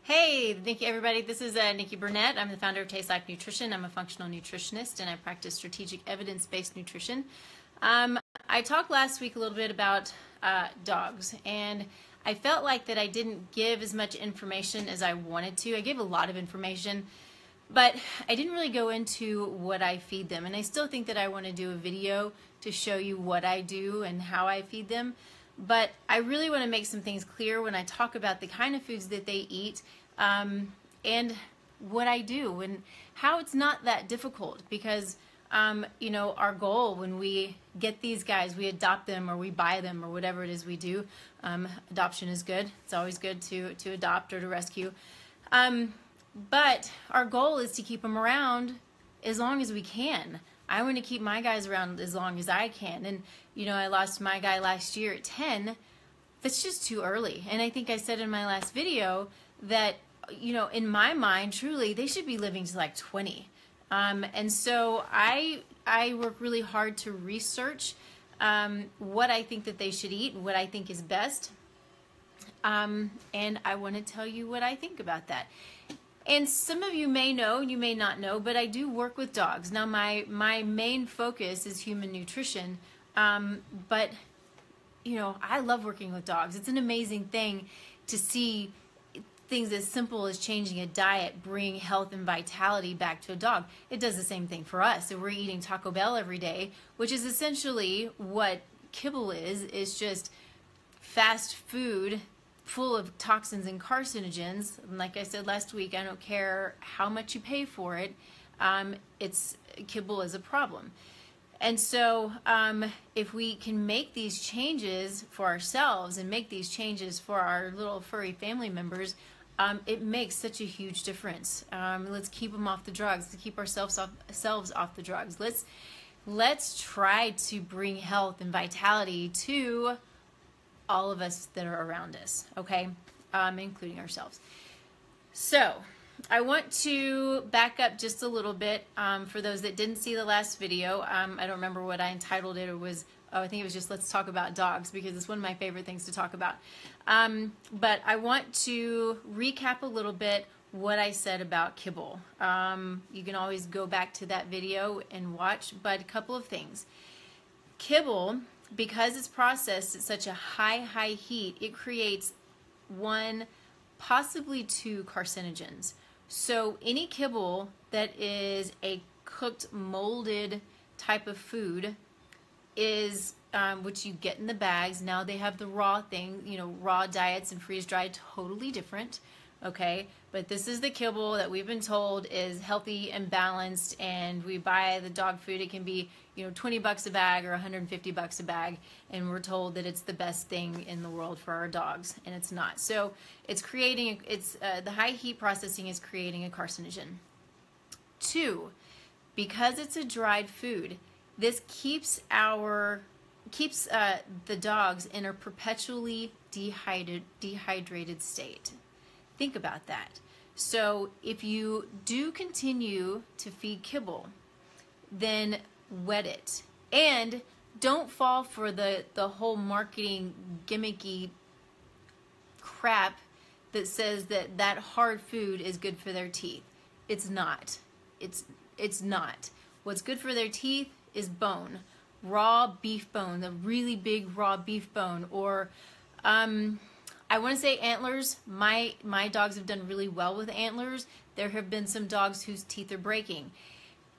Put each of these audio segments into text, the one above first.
Hey, thank you everybody. This is Nikki Burnett. I'm the founder of Taste Life Nutrition. I'm a functional nutritionist and I practice strategic evidence-based nutrition. I talked last week a little bit about dogs, and I felt like that I didn't give as much information as I wanted to. I gave a lot of information, but I didn't really go into what I feed them, and I still think that I want to do a video to show you what I do and how I feed them. But I really want to make some things clear when I talk about the kind of foods that they eat and what I do and how it's not that difficult, because you know, our goal when we get these guys, we adopt them or we buy them or whatever it is we do. Adoption is good. It's always good to adopt or to rescue. But our goal is to keep them around as long as we can. I want to keep my guys around as long as I can. And, you know, I lost my guy last year at 10. That's just too early. And I think I said in my last video that, you know, in my mind, truly, they should be living to like 20. And so I work really hard to research what I think that they should eat, what I think is best. And I want to tell you what I think about that. And some of you may know, you may not know, but I do work with dogs. Now, my main focus is human nutrition, but, you know, I love working with dogs. It's an amazing thing to see things as simple as changing a diet bring health and vitality back to a dog. It does the same thing for us. If we're eating Taco Bell every day, which is essentially what kibble is just fast food full of toxins and carcinogens. And like I said last week, I don't care how much you pay for it. Kibble is a problem. And so if we can make these changes for ourselves and make these changes for our little furry family members, it makes such a huge difference. Let's keep them off the drugs. Let's keep ourselves off the drugs. Let's try to bring health and vitality to all of us that are around us, okay, including ourselves. So I want to back up just a little bit for those that didn't see the last video. I don't remember what I entitled it. It was, I think it was just let's talk about dogs, because it's one of my favorite things to talk about. But I want to recap a little bit what I said about kibble. You can always go back to that video and watch, but a couple of things. Kibble, because it's processed at such a high heat, it creates one, possibly two carcinogens. So any kibble that is a cooked, molded type of food is, which you get in the bags. Now they have the raw thing, you know, raw diets and freeze-dried, totally different, okay? But this is the kibble that we've been told is healthy and balanced, and we buy the dog food. It can be, you know, 20 bucks a bag or 150 bucks a bag, and we're told that it's the best thing in the world for our dogs, and it's not. So it's creating, the high heat processing is creating a carcinogen. Two, because it's a dried food, this keeps the dogs in a perpetually dehydrated state. Think about that. So if you do continue to feed kibble, then wet it. And don't fall for the whole marketing gimmicky crap that says that hard food is good for their teeth. It's not. It's not. What's good for their teeth is bone. Raw beef bone, the really big raw beef bone, or I want to say antlers. My dogs have done really well with antlers. There have been some dogs whose teeth are breaking.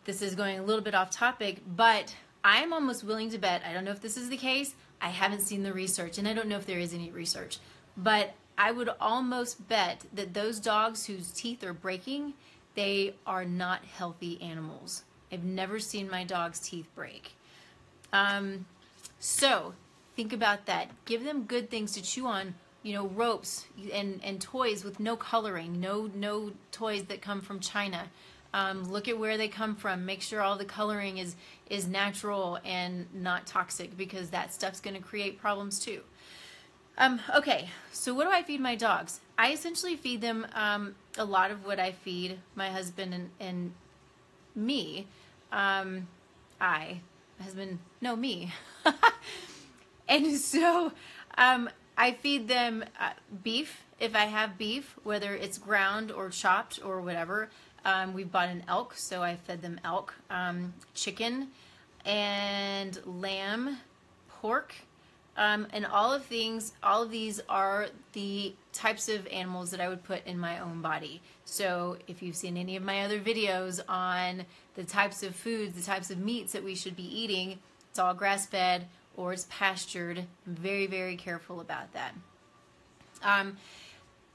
This is going a little bit off topic, but I'm almost willing to bet, I don't know if this is the case, I haven't seen the research, and I don't know if there is any research, but I would almost bet that those dogs whose teeth are breaking, they are not healthy animals. I've never seen my dog's teeth break. So think about that. Give them good things to chew on. You know, ropes and toys with no coloring, no toys that come from China. Look at where they come from. Make sure all the coloring is natural and not toxic, because that stuff's going to create problems too. Okay, so what do I feed my dogs? I essentially feed them a lot of what I feed my husband and me. Me. And so I feed them beef if I have beef, whether it's ground or chopped or whatever, we've bought an elk, so I fed them elk, chicken, and lamb, pork, and all of these are the types of animals that I would put in my own body. So if you've seen any of my other videos on the types of foods, the types of meats that we should be eating, it's all grass-fed or it's pastured. I'm very, very careful about that.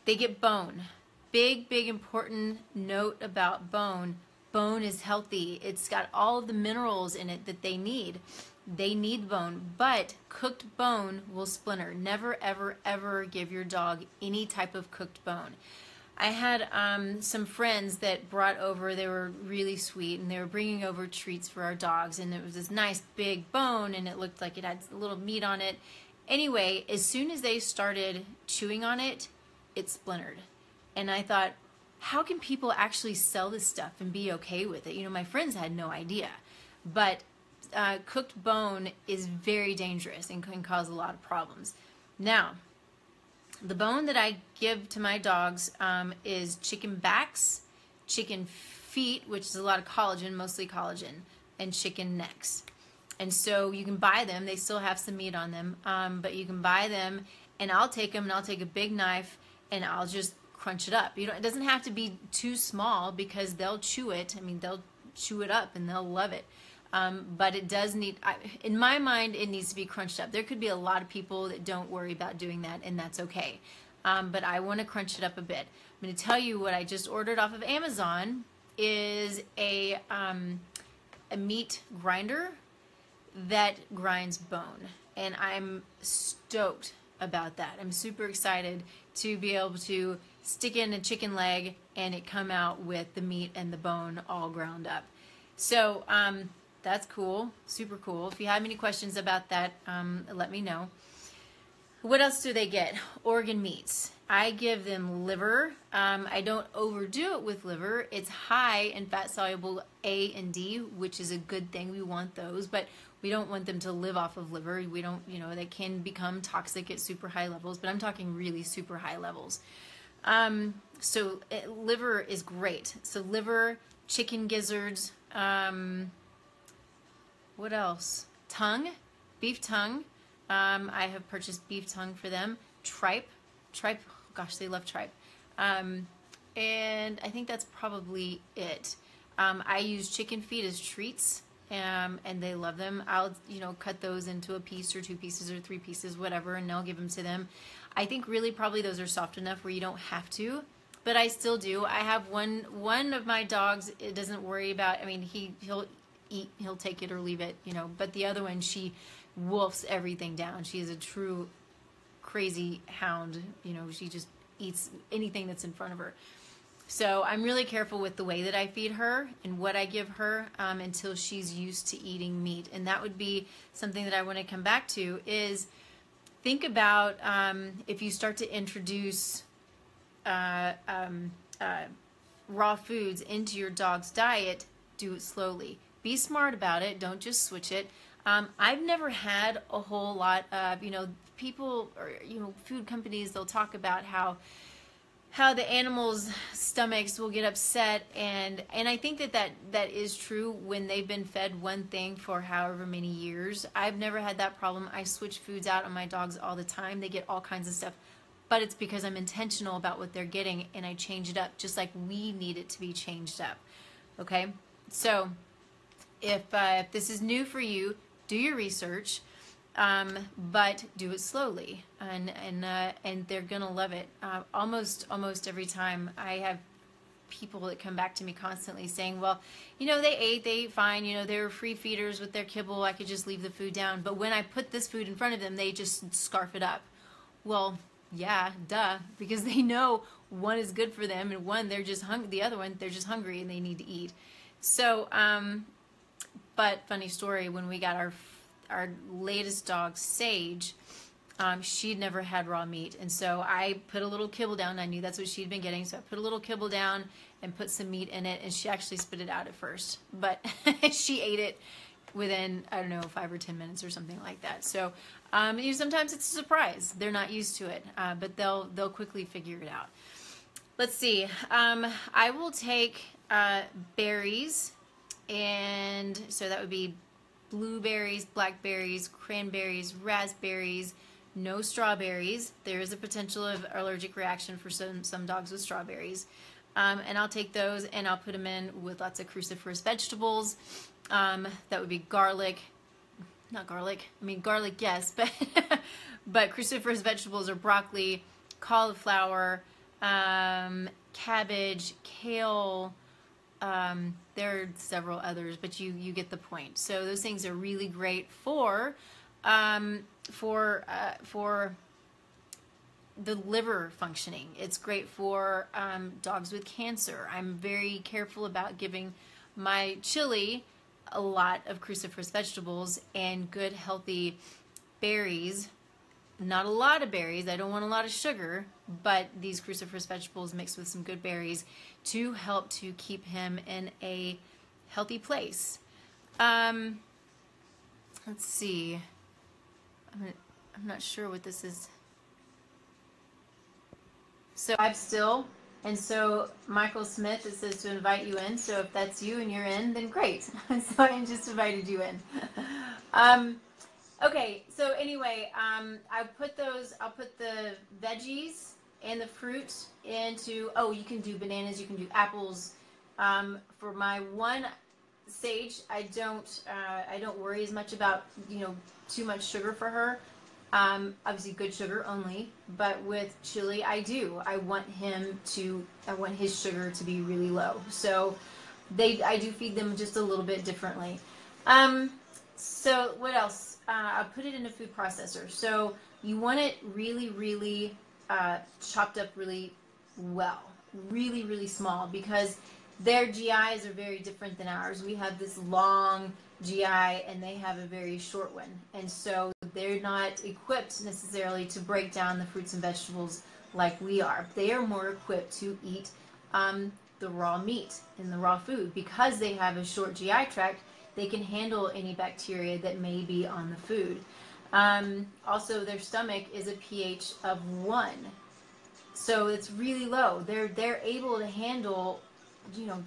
They get bone. Big, big important note about bone. Bone is healthy. It's got all of the minerals in it that they need. They need bone, but cooked bone will splinter. Never, ever, ever give your dog any type of cooked bone. I had some friends that brought over, they were really sweet, and they were bringing over treats for our dogs, and it was this nice big bone, and it looked like it had a little meat on it. Anyway, as soon as they started chewing on it, it splintered. And I thought, how can people actually sell this stuff and be okay with it? You know, my friends had no idea. But cooked bone is very dangerous and can cause a lot of problems. Now, the bone that I give to my dogs is chicken backs, chicken feet, which is a lot of collagen, mostly collagen, and chicken necks. And so you can buy them. They still have some meat on them, but you can buy them, and I'll take them, and I'll take a big knife, and I'll just crunch it up. You know, it doesn't have to be too small because they'll chew it. I mean, they'll chew it up, and they'll love it. But it does need, in my mind, it needs to be crunched up. There could be a lot of people that don't worry about doing that, and that's okay. But I want to crunch it up a bit. I'm going to tell you what I just ordered off of Amazon is a meat grinder that grinds bone. And I'm stoked about that. I'm super excited to be able to stick in a chicken leg and it come out with the meat and the bone all ground up. So, that's cool, super cool. If you have any questions about that, let me know. What else do they get? Organ meats. I give them liver. I don't overdo it with liver. It's high in fat-soluble A and D, which is a good thing. We want those, but we don't want them to live off of liver. We don't, you know, they can become toxic at super high levels, but I'm talking really super high levels. Liver is great. So liver, chicken gizzards, what else? Tongue, beef tongue. I have purchased beef tongue for them. Tripe, gosh, they love tripe. And I think that's probably it. I use chicken feet as treats, and they love them. I'll, you know, cut those into a piece or 2 pieces or 3 pieces, whatever, and I'll give them to them. I think really probably those are soft enough where you don't have to, but I still do. I have one of my dogs, it doesn't worry about, I mean, he'll eat, he'll take it or leave it, you know, but the other one, she wolfs everything down. She is a true crazy hound, you know, she just eats anything that's in front of her. So I'm really careful with the way that I feed her and what I give her until she's used to eating meat. And that would be something that I want to come back to is think about if you start to introduce raw foods into your dog's diet, do it slowly. Be smart about it. Don't just switch it. I've never had a whole lot of, you know, people or, you know, food companies, they'll talk about how the animals' stomachs will get upset, and I think that is true when they've been fed one thing for however many years. I've never had that problem. I switch foods out on my dogs all the time. They get all kinds of stuff, but it's because I'm intentional about what they're getting, and I change it up just like we need it to be changed up. Okay? So if this is new for you, do your research, but do it slowly, and they're gonna love it. Almost every time I have people that come back to me constantly saying, well, you know, they ate fine, you know, they were free feeders with their kibble, I could just leave the food down, but when I put this food in front of them, they just scarf it up. Well, yeah, duh, because they know one is good for them, and one, they're just the other one, they're just hungry and they need to eat. So, but funny story, when we got our latest dog, Sage, she'd never had raw meat, and so I put a little kibble down. I knew that's what she'd been getting, so I put a little kibble down and put some meat in it, and she actually spit it out at first, but she ate it, within, I don't know, 5 or 10 minutes or something like that. So sometimes it's a surprise. They're not used to it, but they'll quickly figure it out. Let's see. I will take berries, and so that would be blueberries, blackberries, cranberries, raspberries, no strawberries. There is a potential of allergic reaction for some dogs with strawberries. And I'll take those and I'll put them in with lots of cruciferous vegetables. That would be garlic, not garlic, I mean garlic, yes, but cruciferous vegetables are broccoli, cauliflower, cabbage, kale. There are several others, but you get the point. So those things are really great for the liver functioning. It's great for dogs with cancer. I'm very careful about giving my chili a lot of cruciferous vegetables and good healthy berries. Not a lot of berries. I don't want a lot of sugar, but these cruciferous vegetables mixed with some good berries to help to keep him in a healthy place. Let's see. I'm not sure what this is. So I'm still, and so Michael Smith, it says to invite you in. So if that's you and you're in, then great. So I just invited you in. Okay, so anyway, I'll put the veggies and the fruit into, oh, you can do bananas, you can do apples. For my one Sage, I don't worry as much about, too much sugar for her. Obviously good sugar only, but with Chili, I want his sugar to be really low. So I do feed them just a little bit differently. So what else? I'll put it in a food processor. So you want it really, really chopped up really well, really, really small, because their GIs are very different than ours. We have this long GI and they have a very short one. And so they're not equipped necessarily to break down the fruits and vegetables like we are. They are more equipped to eat the raw meat and the raw food. Because they have a short GI tract, they can handle any bacteria that may be on the food. Also, their stomach is a pH of 1. So it's really low. They're able to handle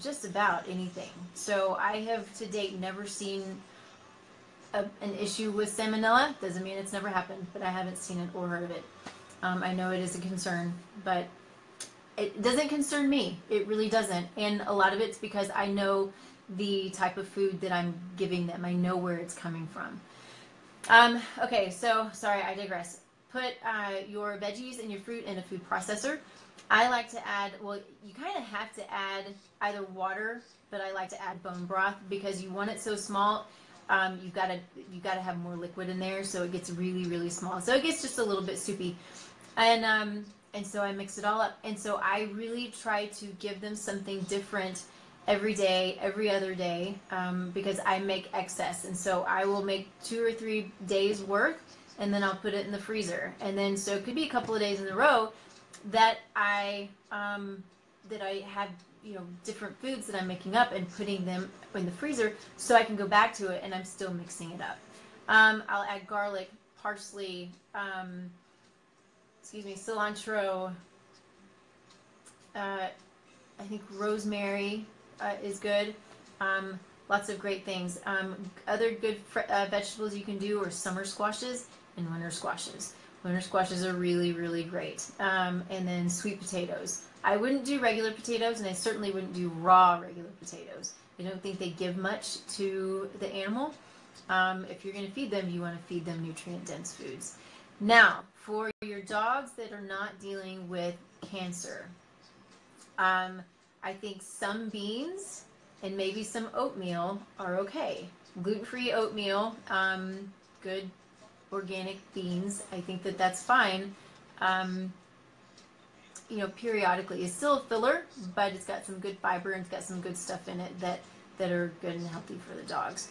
just about anything. So I have to date never seen an issue with salmonella. Doesn't mean it's never happened, but I haven't seen it or heard of it. I know it is a concern, but it doesn't concern me. It really doesn't. And a lot of it's because I know the type of food that I'm giving them. I know where it's coming from. Okay, so sorry, I digress. Put your veggies and your fruit in a food processor. I like to add, well, you kind of have to add either water, but I like to add bone broth because you want it so small. You gotta have more liquid in there, so it gets really, really small. So it gets just a little bit soupy, and so I mix it all up. And so I really try to give them something different every day, every other day, because I make excess, and so I will make 2 or 3 days worth, and then I'll put it in the freezer. And then so it could be a couple of days in a row that I have different foods that I'm making up and putting them in the freezer so I can go back to it and I'm still mixing it up. I'll add garlic, parsley, cilantro. I think rosemary is good. Lots of great things. Other good vegetables you can do are summer squashes and winter squashes. Winter squashes are really, really great. And then sweet potatoes. I wouldn't do regular potatoes, and I certainly wouldn't do raw regular potatoes. I don't think they give much to the animal. If you're going to feed them, you want to feed them nutrient-dense foods. Now, for your dogs that are not dealing with cancer, I think some beans and maybe some oatmeal are okay. Gluten-free oatmeal, good organic beans, I think that's fine. Periodically. It's still a filler, but it's got some good fiber and it's got some good stuff in it that are good and healthy for the dogs.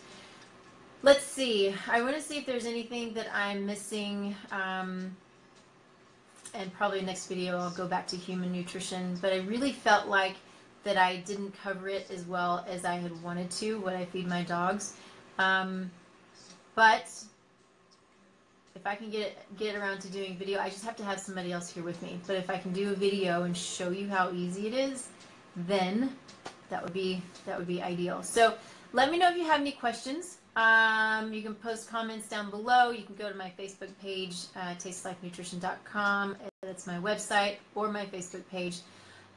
Let's see. I want to see if there's anything that I'm missing. And probably next video I'll go back to human nutrition, but I really felt like that I didn't cover it as well as I had wanted to, what I feed my dogs. But if I can get around to doing video, I just have to have somebody else here with me. But if I can do a video and show you how easy it is, then that would be ideal. So let me know if you have any questions. You can post comments down below. You can go to my Facebook page, tastelikenutrition.com. That's my website, or my Facebook page.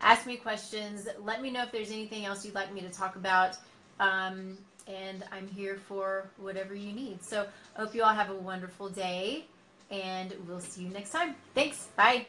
Ask me questions. Let me know if there's anything else you'd like me to talk about. And I'm here for whatever you need. So I hope you all have a wonderful day, and we'll see you next time. Thanks. Bye.